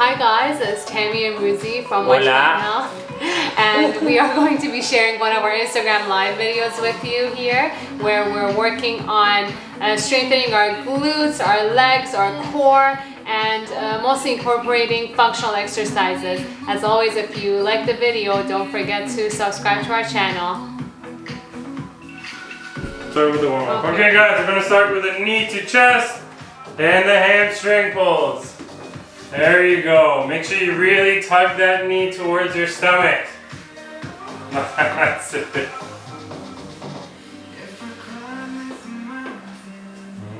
Hi guys, it's Tammy and Rouzi from my channel, and we are going to be sharing one of our Instagram live videos with you here, where we're working on strengthening our glutes, our legs, our core, and mostly incorporating functional exercises. As always, if you like the video, don't forget to subscribe to our channel. Start with the warm-up. Okay guys, we're going to start with a knee to chest and the hamstring pulls. There you go. Make sure you really tug that knee towards your stomach. That's it.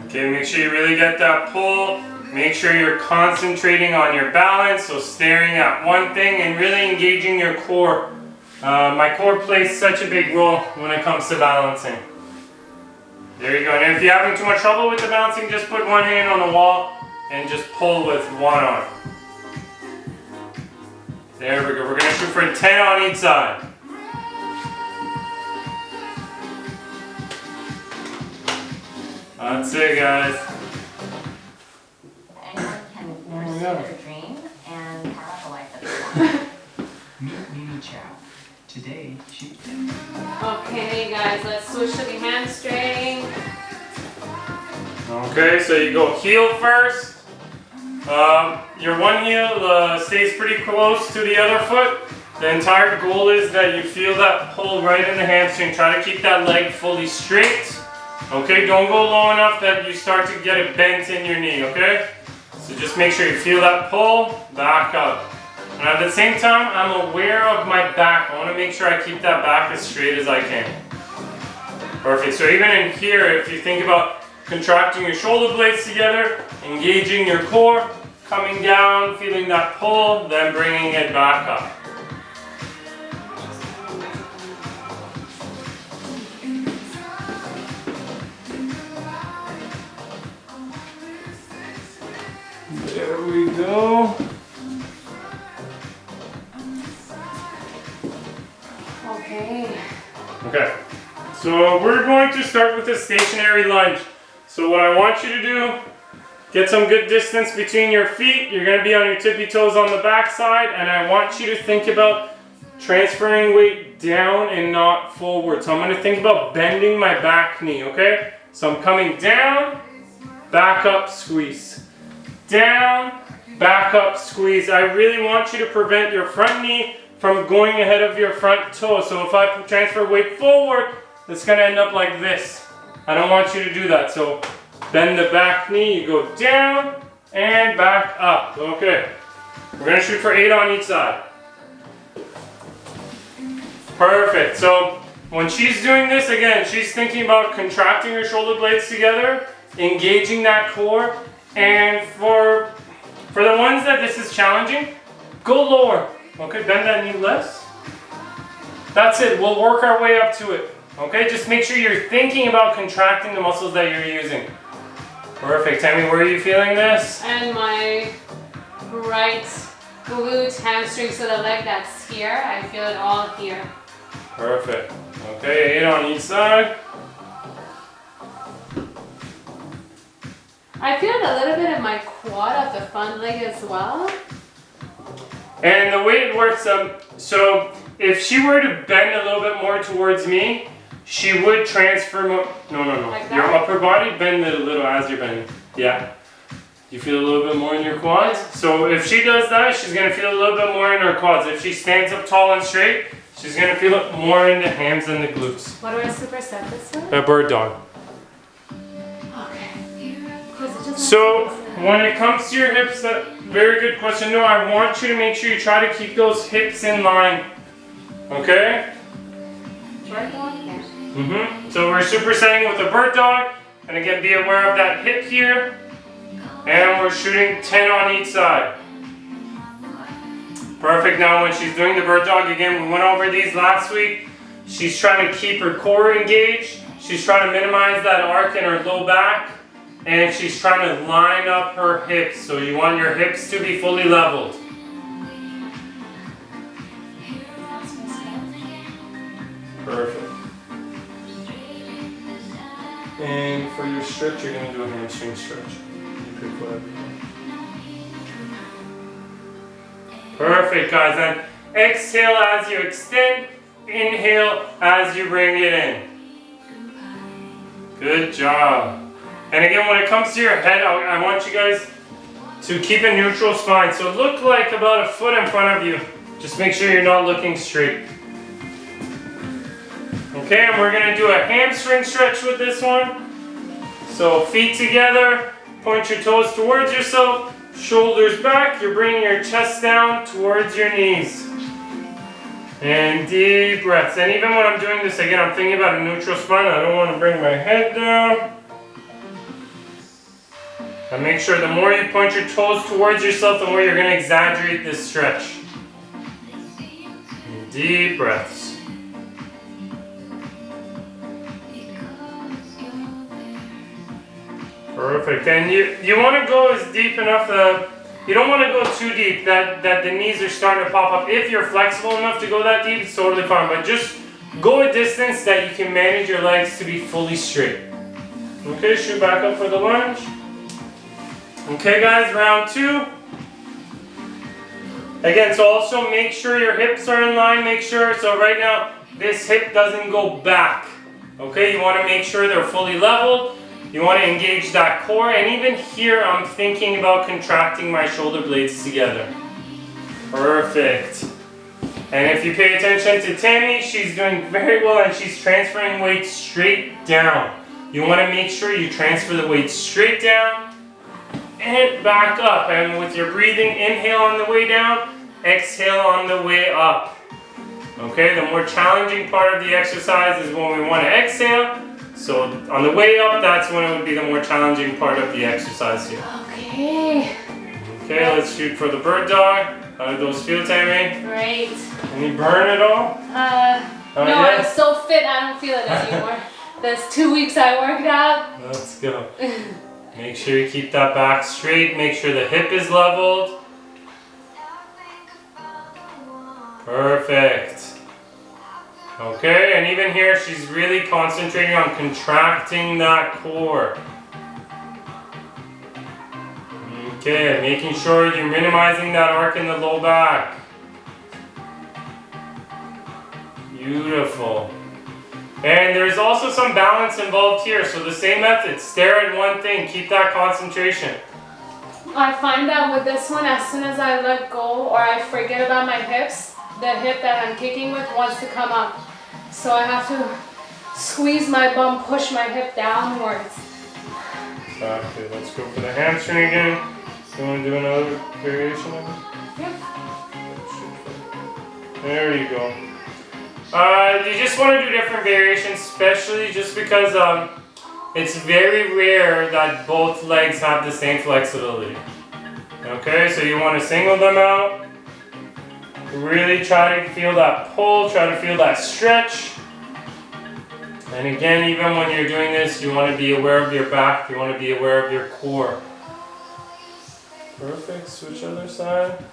Okay, make sure you really get that pull. Make sure you're concentrating on your balance, so staring at one thing and really engaging your core. My core plays such a big role when it comes to balancing. There you go. And if you're having too much trouble with the balancing, just put one hand on the wall and just pull with one arm. There we go. We're going to shoot for 10 on each side. That's it, guys. Anyone can pursue their dream and have a life that they want. Meet Mimi Chow. Today, she... Okay guys, let's switch to the hamstring. Okay, so you go heel first. Your one heel stays pretty close to the other foot. The entire goal is that you feel that pull right in the hamstring. Try to keep that leg fully straight. Okay, don't go low enough that you start to get it bent in your knee, okay? So just make sure you feel that pull, back up. And at the same time, I'm aware of my back. I want to make sure I keep that back as straight as I can. Perfect. So even in here, if you think about contracting your shoulder blades together, engaging your core, coming down, feeling that pull, then bringing it back up. There we go. Okay, so we're going to start with a stationary lunge. So what I want you to do, get some good distance between your feet. You're going to be on your tippy toes on the back side, and I want you to think about transferring weight down and not forward. So I'm going to think about bending my back knee, okay? So I'm coming down, back up, squeeze. Down, back up, squeeze. I really want you to prevent your front knee from going ahead of your front toe. So if I transfer weight forward, it's going to end up like this. I don't want you to do that. So bend the back knee, you go down and back up. Okay. We're going to shoot for 8 on each side. Perfect. So when she's doing this, again, she's thinking about contracting her shoulder blades together, engaging that core. And for the ones that this is challenging, go lower. Okay, bend that knee less. That's it. We'll work our way up to it. Okay, just make sure you're thinking about contracting the muscles that you're using. Perfect. Tammy, where are you feeling this? And my right glute, hamstring, so the leg that's here, I feel it all here. Perfect. Okay, 8 on each side. I feel a little bit in my quad of the front leg as well. And the way it works, so if she were to bend a little bit more towards me, she would transfer more. No. Like that? Your upper body, bend it a little as you're bending. Yeah. You feel a little bit more in your quads? Yeah. So if she does that, she's going to feel a little bit more in her quads. If she stands up tall and straight, she's going to feel it more in the hams and the glutes. What do I superset this with? A bird dog. So when it comes to your hips, very good question. No, I want you to make sure you try to keep those hips in line. Okay? Bird dog? Yeah. So we're supersetting with a bird dog. And again, be aware of that hip here. And we're shooting 10 on each side. Perfect. Now when she's doing the bird dog, again, we went over these last week. She's trying to keep her core engaged. She's trying to minimize that arc in her low back. And she's trying to line up her hips. So you want your hips to be fully leveled. Perfect. And for your stretch, you're going to do a hamstring stretch. You pick whatever you want. Perfect, guys. And exhale as you extend. Inhale as you bring it in. Good job. And again, when it comes to your head, I want you guys to keep a neutral spine. So look like about a foot in front of you. Just make sure you're not looking straight. Okay, and we're gonna do a hamstring stretch with this one. So feet together, point your toes towards yourself, shoulders back. You're bringing your chest down towards your knees. And deep breaths. And even when I'm doing this, again, I'm thinking about a neutral spine. I don't want to bring my head down. And make sure the more you point your toes towards yourself, the more you're going to exaggerate this stretch. And deep breaths. Perfect. And you want to go as deep enough that you don't want to go too deep that the knees are starting to pop up. If you're flexible enough to go that deep, it's totally fine. But just go a distance that you can manage your legs to be fully straight. Okay, shoot back up for the lunge. Okay guys, round 2. Again, so also make sure your hips are in line. Make sure, so right now, this hip doesn't go back. Okay, you want to make sure they're fully leveled. You want to engage that core, and even here I'm thinking about contracting my shoulder blades together. Perfect. And if you pay attention to Tammy, she's doing very well and she's transferring weight straight down. You want to make sure you transfer the weight straight down and back up. And with your breathing, inhale on the way down, exhale on the way up. Okay, the more challenging part of the exercise is when we want to exhale. So on the way up, that's when it would be the more challenging part of the exercise here. Okay. Okay, let's shoot for the bird dog. How did those feel, Tammy? Great. Any burn at all? No, yeah? I'm so fit, I don't feel it anymore. Those 2 weeks I worked out. Let's go. Make sure you keep that back straight. Make sure the hip is leveled. Perfect. Okay, and even here, she's really concentrating on contracting that core. Okay, making sure you're minimizing that arc in the low back. Beautiful. And there's also some balance involved here, so the same method. Stare at one thing, keep that concentration. I find that with this one, as soon as I let go or I forget about my hips, the hip that I'm kicking with wants to come up. So I have to squeeze my bum, push my hip downwards. Exactly. Let's go for the hamstring again. You want to do another variation of it? Yep. There you go. You just want to do different variations, especially just because it's very rare that both legs have the same flexibility. Okay, so you want to single them out. Really try to feel that pull, try to feel that stretch. And again, even when you're doing this, you want to be aware of your back, you want to be aware of your core. Perfect, switch other side.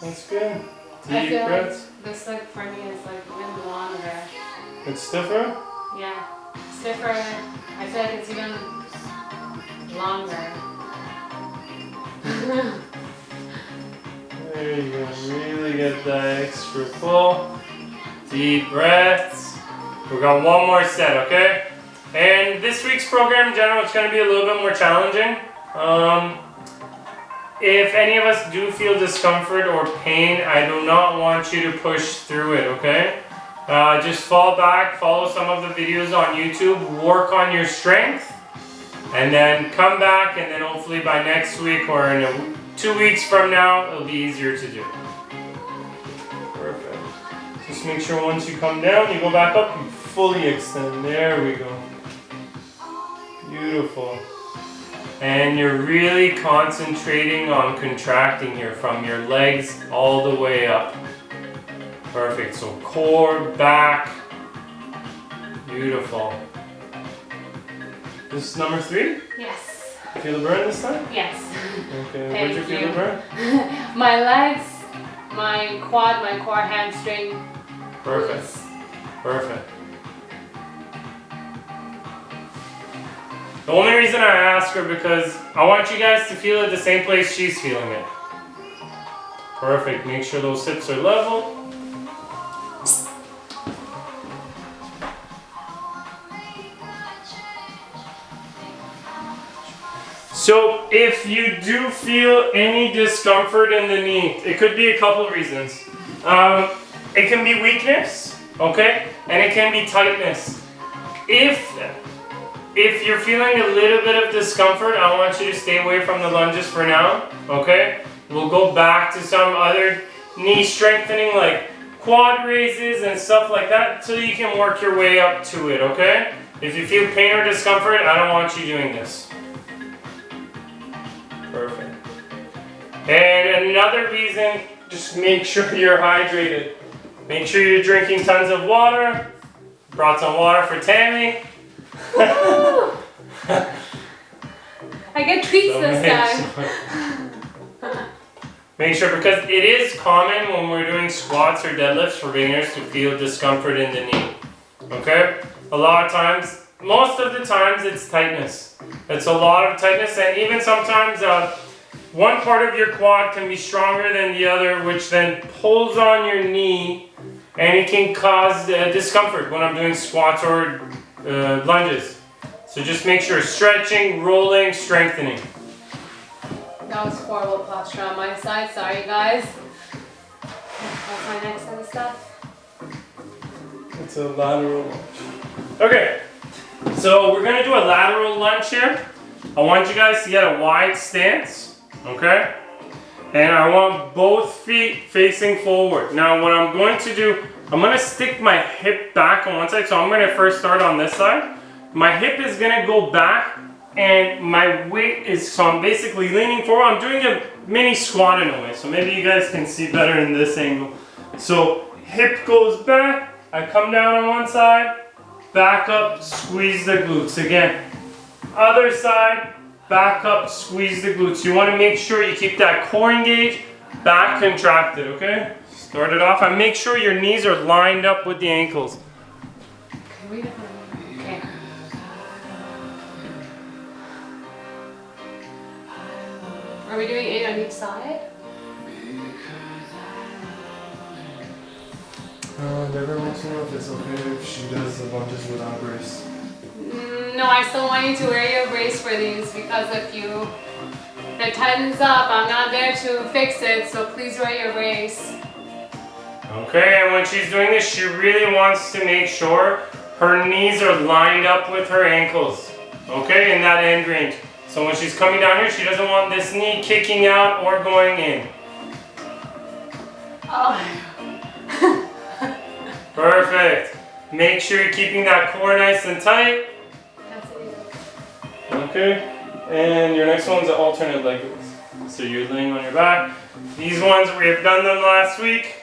That's good. I Deep feel breaths. like this leg for me is like even longer. It's stiffer? Yeah, stiffer. I feel like it's even longer. There you go. Really get that extra pull. Deep breaths. We got one more set, okay? And this week's program in general, it's going to be a little bit more challenging. If any of us do feel discomfort or pain, I do not want you to push through it, okay? Just fall back, follow some of the videos on YouTube, work on your strength, and then come back, and then hopefully by next week or in 2 weeks from now, it'll be easier to do. Perfect. Just make sure once you come down, you go back up, you fully extend. There we go. Beautiful. And you're really concentrating on contracting here from your legs all the way up. Perfect. So core, back. Beautiful. This is number 3? Yes. Feel the burn this time? Yes. Okay. Thank Where'd you feel you. the burn? My legs, my quad, my core, hamstring. Perfect. glutes. Perfect. The only reason I ask her because I want you guys to feel it the same place she's feeling it. Perfect. Make sure those hips are level. So if you do feel any discomfort in the knee, it could be a couple of reasons. It can be weakness, okay? And it can be tightness. If you're feeling a little bit of discomfort, I want you to stay away from the lunges for now, okay? We'll go back to some other knee strengthening like quad raises and stuff like that so you can work your way up to it, okay? If you feel pain or discomfort, I don't want you doing this. Perfect. And another reason, just make sure you're hydrated. Make sure you're drinking tons of water. Brought some water for Tammy. I get treats this time. Make sure, because it is common when we're doing squats or deadlifts for beginners to feel discomfort in the knee. Okay? A lot of times, most of the times it's tightness. It's a lot of tightness, and even sometimes one part of your quad can be stronger than the other, which then pulls on your knee, and it can cause discomfort when I'm doing squats or lunges. So just make sure stretching, rolling, strengthening. That was horrible posture on my side. Sorry, guys. What's my next set of stuff? It's a lateral lunge. Okay, so we're gonna do a lateral lunge here. I want you guys to get a wide stance, okay? And I want both feet facing forward. Now what I'm going to do, I'm gonna stick my hip back on one side. So I'm gonna first start on this side. My hip is gonna go back and my weight is, so I'm basically leaning forward. I'm doing a mini squat in a way. So maybe you guys can see better in this angle. So hip goes back, I come down on one side, back up, squeeze the glutes. Again, other side, back up, squeeze the glutes. You want to make sure you keep that core engaged, back contracted, okay? Start it off and make sure your knees are lined up with the ankles. Okay. Are we doing 8 on each side? Never wants to know if it's okay if she does the lunges without brace. No, I still want you to wear your brace for these because if it tightens up, I'm not there to fix it, so please wear your brace. Okay, and when she's doing this, she really wants to make sure her knees are lined up with her ankles, okay, in that end range. So when she's coming down here, she doesn't want this knee kicking out or going in. Oh. Perfect. Make sure you're keeping that core nice and tight. That's it. Okay, and your next one's an alternate leg raise. So you're laying on your back. These ones, we have done them last week.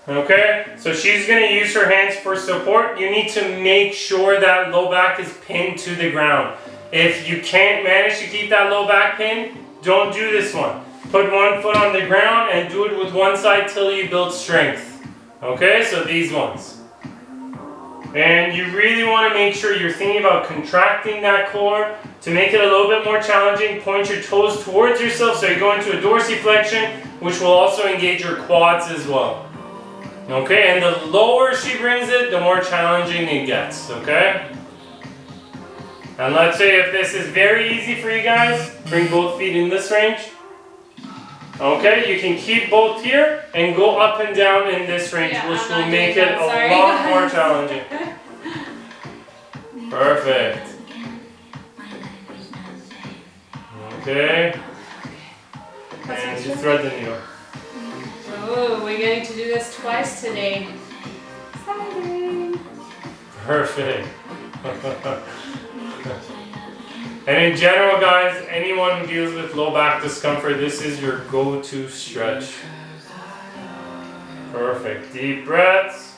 Okay, so she's going to use her hands for support. You need to make sure that low back is pinned to the ground. If you can't manage to keep that low back pinned, don't do this one. Put one foot on the ground and do it with one side till you build strength. Okay, so these ones. And you really want to make sure you're thinking about contracting that core to make it a little bit more challenging. Point your toes towards yourself so you go into a dorsiflexion, which will also engage your quads as well. Okay, and the lower she brings it, the more challenging it gets, okay? And let's say if this is very easy for you guys, bring both feet in this range. Okay, you can keep both here and go up and down in this range, Yeah, which I'm will make it a Sorry, lot guys. more challenging. Perfect. Okay. And you thread the needle. Oh, we're going to do this twice today. Exciting. Perfect. And in general, guys, anyone who deals with low back discomfort, this is your go-to stretch. Perfect. Deep breaths.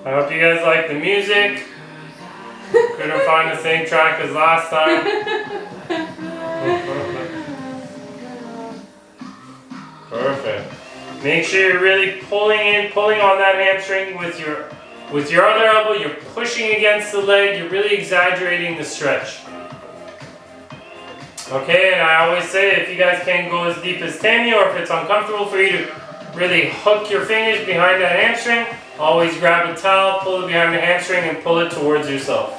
I hope you guys like the music. Couldn't find the same track as last time. Perfect. Make sure you're really pulling on that hamstring with your With your other elbow, you're pushing against the leg. You're really exaggerating the stretch. Okay, and I always say if you guys can't go as deep as Tammy, or if it's uncomfortable for you to really hook your fingers behind that hamstring, always grab a towel, pull it behind the hamstring, and pull it towards yourself.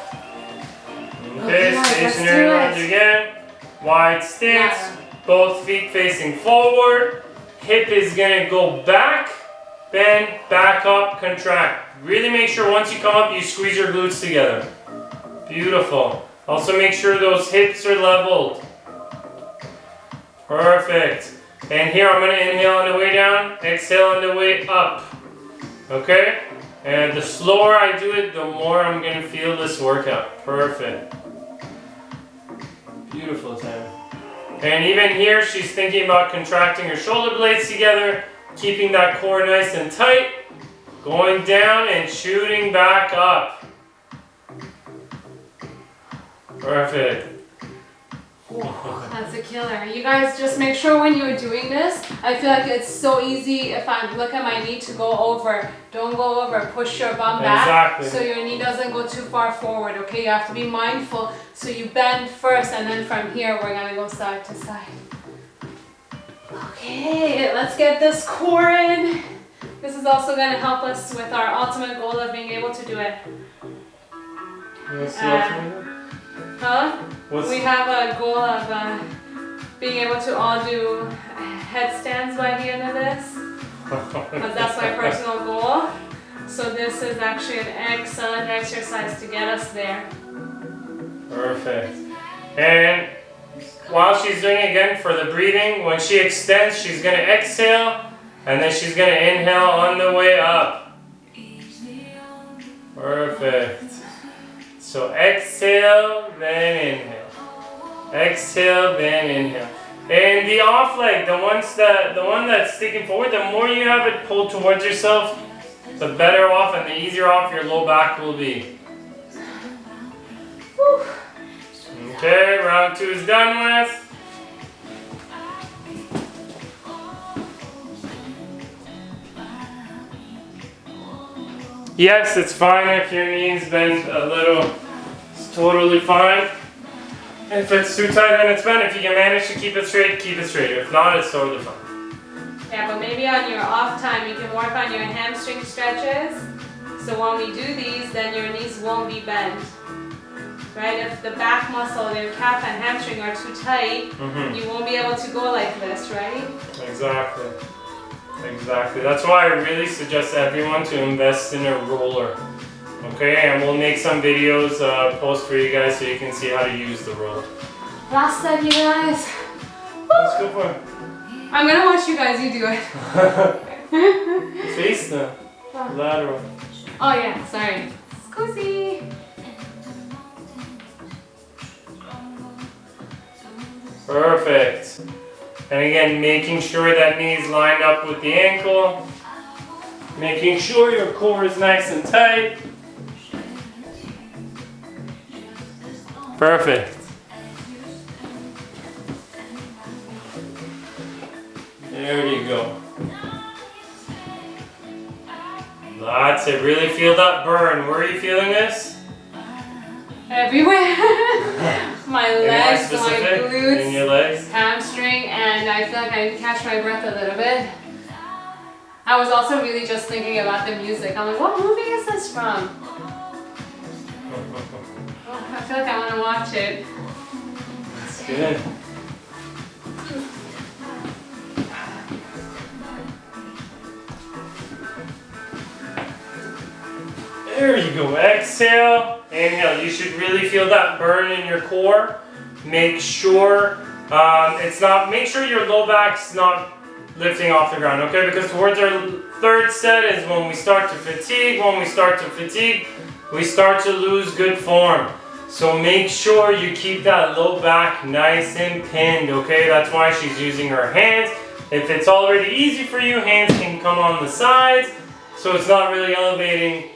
Okay, stationary lunge again. Wide stance, both feet facing forward. Hip is gonna go back, bend, back up, contract. Really make sure once you come up, you squeeze your glutes together. Beautiful. Also make sure those hips are leveled. Perfect. And here I'm gonna inhale on the way down, exhale on the way up. Okay? And the slower I do it, the more I'm gonna feel this workout. Perfect. Beautiful, Sam. And even here, she's thinking about contracting her shoulder blades together, keeping that core nice and tight, going down and shooting back up. Perfect. That's a killer. You guys just make sure when you're doing this, I feel like it's so easy if I look at my knee to go over. Don't go over, push your bum back so your knee doesn't go too far forward, okay? You have to be mindful. So you bend first and then from here we're gonna go side to side. Okay, let's get this core in. This is also gonna help us with our ultimate goal of being able to do it. We have a goal of being able to all do headstands by the end of this. Because that's my personal goal. So this is actually an excellent exercise to get us there. Perfect. And while she's doing it again for the breathing, when she extends, she's going to exhale and then she's going to inhale on the way up. Perfect. So exhale, then inhale. Exhale, then inhale. And the off leg, the one that's sticking forward, the more you have it pulled towards yourself, the better off and the easier off your low back will be. Whew. Okay, round 2 is done with. Yes, it's fine if your knees bend a little. It's totally fine. If it's too tight, then it's bent. If you can manage to keep it straight, keep it straight. If not, it's totally fine. Yeah, but maybe on your off time, you can work on your hamstring stretches. So when we do these, then your knees won't be bent. Right? If the back muscle, your calf and hamstring are too tight, you won't be able to go like this, right? Exactly. Exactly. That's why I really suggest everyone to invest in a roller. Okay, and we'll make some videos post for you guys so you can see how to use the roller. Last set, you guys. Let's go for it. I'm gonna watch you guys. You do it. Face the lateral. Oh yeah, sorry. Scusi. Perfect. And again, making sure that knee is lined up with the ankle. Making sure your core is nice and tight. Perfect. There you go. That's it. Really feel that burn. Where are you feeling this? Everywhere. My legs, my glutes, in your legs, hamstring, and I feel like I didn't catch my breath a little bit. I was also really just thinking about the music. I'm like, what movie is this from? Oh, I feel like I want to watch it. That's good. There you go. Exhale, inhale. You should really feel that burn in your core. Make sure make sure your low back's not lifting off the ground, okay? Because towards our third set is when we start to fatigue. When we start to fatigue, we start to lose good form. So make sure you keep that low back nice and pinned, okay? That's why she's using her hands. If it's already easy for you, hands can come on the sides, so it's not really elevating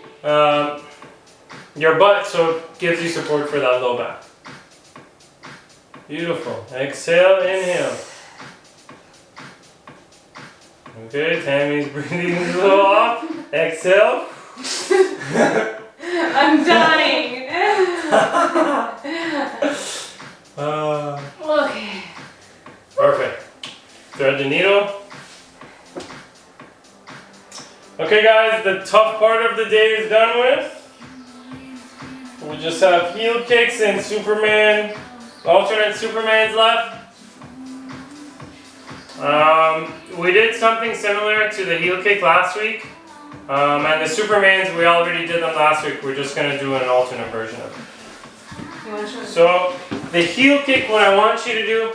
your butt, so it gives you support for that low back. Beautiful. Exhale, inhale. Okay, Tammy's breathing a little off. Exhale. I'm dying. Okay. Perfect. Thread the needle. Okay guys, the tough part of the day is done with. We just have heel kicks and Superman, alternate Supermans left. We did something similar to the heel kick last week. And the Supermans, we already did them last week. We're just going to do an alternate version of it. So, the heel kick, what I want you to do,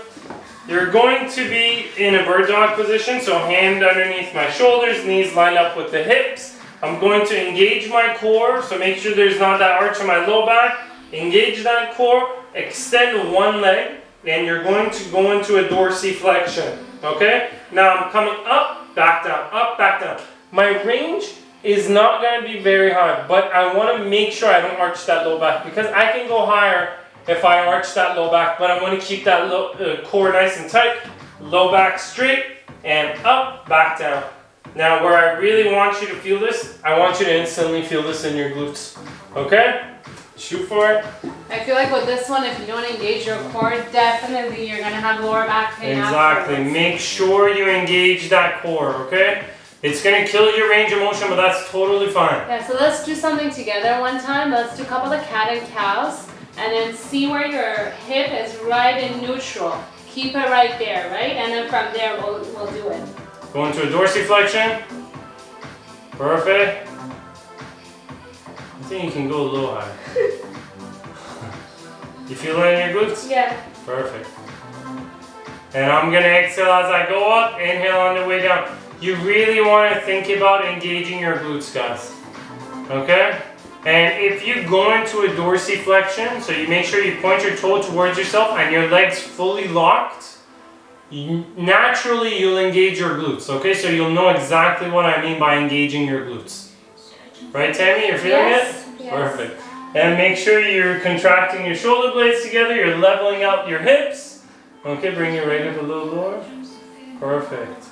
you're going to be in a bird dog position. So, hand underneath my shoulders, knees lined up with the hips. I'm going to engage my core. So, make sure there's not that arch in my low back. Engage that core. Extend one leg. And you're going to go into a dorsiflexion. Okay? Now, I'm coming up, back down, up, back down. My range is not going to be very high, but I want to make sure I don't arch that low back because I can go higher if I arch that low back, but I want to keep that core nice and tight, low back straight, and up, back down. Now where I really want you to feel this, I want you to instantly feel this in your glutes, okay? Shoot for it. I feel like with this one, if you don't engage your core, definitely you're going to have lower back pain. Exactly, afterwards. Make sure you engage that core, okay? It's going to kill your range of motion, but that's totally fine. Yeah, so let's do something together one time. Let's do a couple of cat and cows and then see where your hip is right in neutral. Keep it right there, right? And then from there, we'll do it. Go into a dorsiflexion. Perfect. I think you can go a little higher. You feel it in your glutes? Yeah. Perfect. And I'm going to exhale as I go up, inhale on the way down. You really want to think about engaging your glutes, guys. Okay? And if you go into a dorsiflexion, so you make sure you point your toe towards yourself and your legs fully locked, naturally you'll engage your glutes. Okay? So you'll know exactly what I mean by engaging your glutes. Right, Tammy? You're feeling it? Yes. Perfect. And make sure you're contracting your shoulder blades together. You're leveling out your hips. Okay, bring your right hip a little lower. Perfect.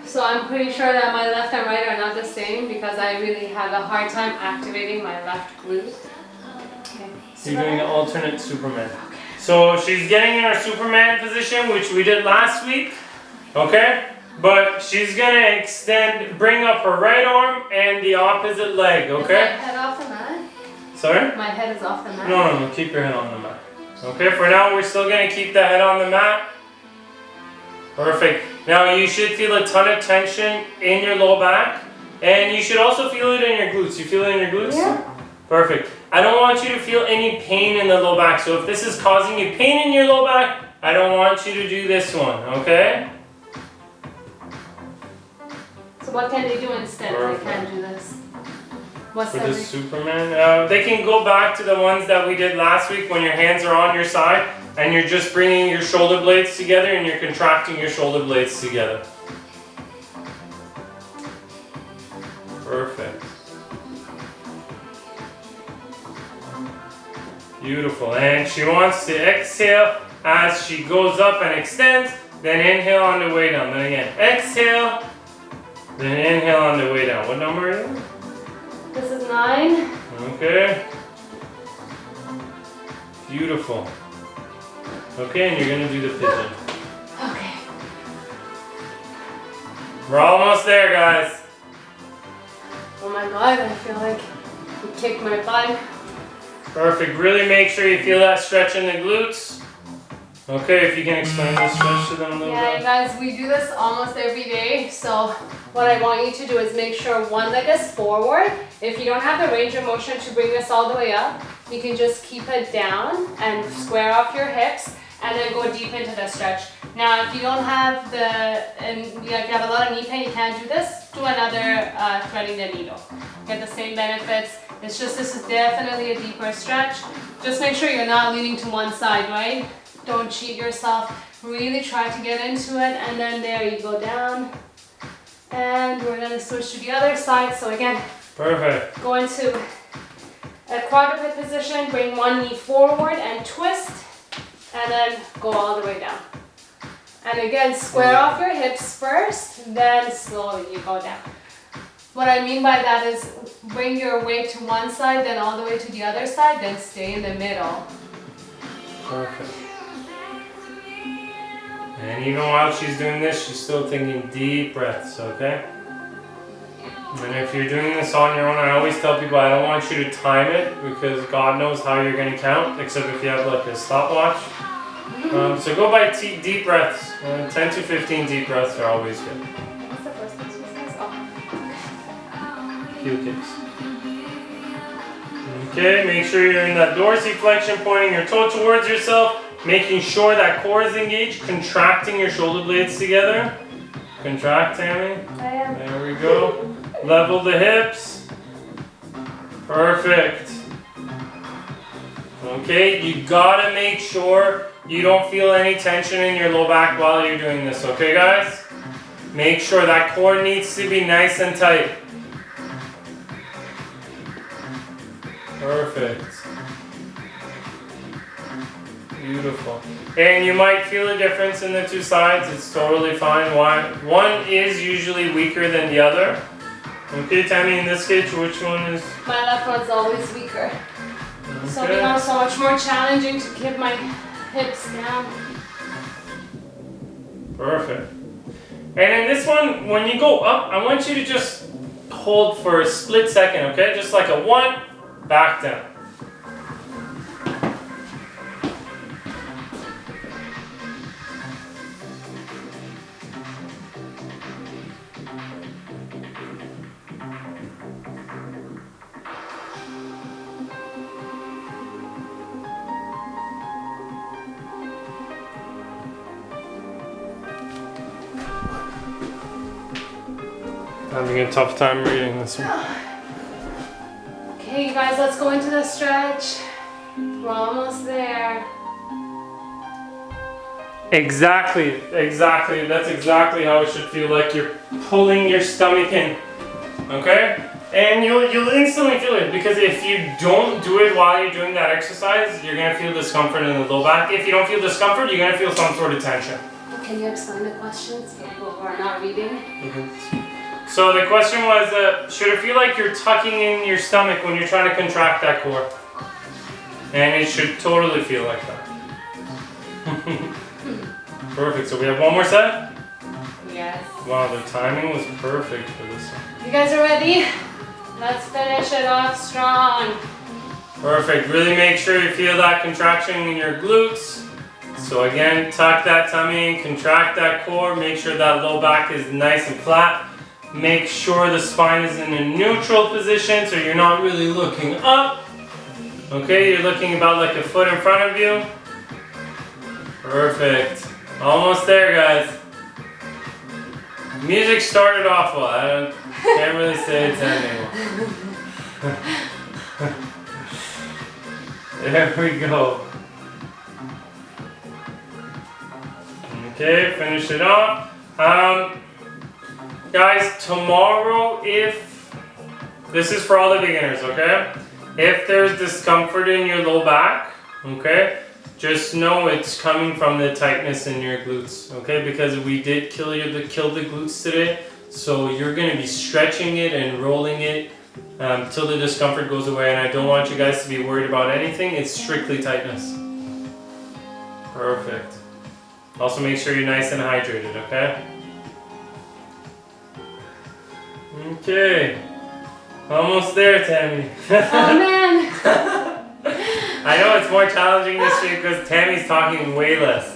So I'm pretty sure that my left and right are not the same because I really have a hard time activating my left glute. Okay. So you're doing an alternate Superman. Okay. So she's getting in her Superman position, which we did last week. Okay? But she's gonna extend, bring up her right arm and the opposite leg, okay? Is my head off the mat? Sorry? My head is off the mat? No, keep your head on the mat. Okay, for now we're still gonna keep the head on the mat. Perfect. Now you should feel a ton of tension in your low back. And you should also feel it in your glutes. You feel it in your glutes? Yeah. Perfect. I don't want you to feel any pain in the low back. So if this is causing you pain in your low back, I don't want you to do this one, okay? So what can they do instead if they can't do this? What's For the the Superman, they can go back to the ones that we did last week when your hands are on your side and you're just bringing your shoulder blades together and you're contracting your shoulder blades together. Perfect. Beautiful. And she wants to exhale as she goes up and extends, then inhale on the way down. Then again, exhale, then inhale on the way down. What number are you? This is 9. Okay. Beautiful. Okay, and you're gonna do the pigeon. Okay. We're almost there, guys. Oh my god, I feel like you kicked my butt. Perfect. Really make sure you feel that stretch in the glutes. Okay, if you can explain the stretch to them a little Yeah, bit. you guys, we do this almost every day. So what I want you to do is make sure one leg is forward. If you don't have the range of motion to bring this all the way up, you can just keep it down and square off your hips and then go deep into the stretch. Now, if you don't have if you have a lot of knee pain, you can't do this, do another threading the needle. Get the same benefits. It's just, this is definitely a deeper stretch. Just make sure you're not leaning to one side, right? Don't cheat yourself. Really try to get into it, and then there you go down. And we're gonna switch to the other side. So again, Perfect. go into a quadruped position, bring one knee forward and twist, and then go all the way down. And again, square off your hips first, then slowly you go down. What I mean by that is bring your weight to one side, then all the way to the other side, then stay in the middle. Perfect. And even while she's doing this, she's still taking deep breaths, okay? And if you're doing this on your own, I always tell people I don't want you to time it because God knows how you're going to count, except if you have like a stopwatch. So go by deep breaths. 10 to 15 deep breaths are always good. What's the first thing she says? Oh. Heel kicks. Okay, make sure you're in that dorsiflexion, pointing your toe towards yourself, making sure that core is engaged, contracting your shoulder blades together. Contract, Tammy. I am. There we go. Level the hips. Perfect. Okay, you gotta make sure you don't feel any tension in your low back while you're doing this, okay guys? Make sure that core needs to be nice and tight. Perfect. Beautiful. And you might feel a difference in the two sides. It's totally fine. One is usually weaker than the other. Okay, Tammy, in this case, which one is? My left one's always weaker. Okay. So it becomes so much more challenging to keep my hips down. Perfect. And in this one, when you go up, I want you to just hold for a split second, okay? Just like a 1, back down. Having a tough time reading this one. Okay, you guys, let's go into the stretch. We're almost there. Exactly. That's exactly how it should feel, like you're pulling your stomach in. Okay? And you'll instantly feel it, because if you don't do it while you're doing that exercise, you're gonna feel discomfort in the low back. If you don't feel discomfort, you're gonna feel some sort of tension. Can you explain the questions for people who are not reading? So the question was, should it feel like you're tucking in your stomach when you're trying to contract that core? And it should totally feel like that. Perfect, so we have one more set? Yes. Wow, the timing was perfect for this one. You guys are ready? Let's finish it off strong. Perfect, really make sure you feel that contraction in your glutes. So again, tuck that tummy in, contract that core, make sure that low back is nice and flat. Make sure the spine is in a neutral position so you're not really looking up. Okay, you're looking about like a foot in front of you. Perfect. Almost there, guys. Music started off well. I can't really say it's ending well. There we go. Okay, finish it off. Guys, tomorrow, if this is for all the beginners, okay? If there's discomfort in your low back, okay, just know it's coming from the tightness in your glutes, okay? Because we did kill the glutes today, so you're going to be stretching it and rolling it till the discomfort goes away. And I don't want you guys to be worried about anything. It's strictly tightness. Perfect. Also, make sure you're nice and hydrated, okay? Okay, almost there, Tammy. Oh man! I know it's more challenging this week because Tammy's talking way less.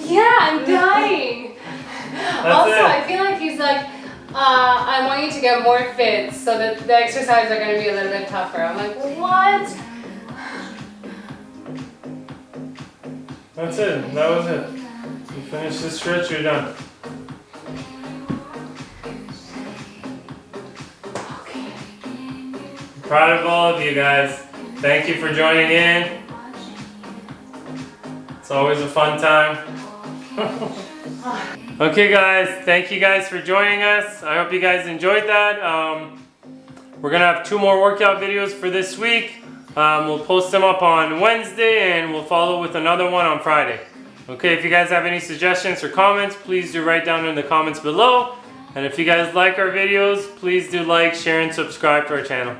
Yeah, I'm dying. Also, I feel like he's like, I want you to get more fit so that the exercises are going to be a little bit tougher. I'm like, what? That's it. That was it. You finish the stretch, you're done. Proud of all of you guys. Thank you for joining in. It's always a fun time. Okay guys, thank you guys for joining us. I hope you guys enjoyed that. We're gonna have 2 more workout videos for this week. We'll post them up on Wednesday and we'll follow with another one on Friday. Okay, if you guys have any suggestions or comments, please do write down in the comments below. And if you guys like our videos, please do like, share, and subscribe to our channel.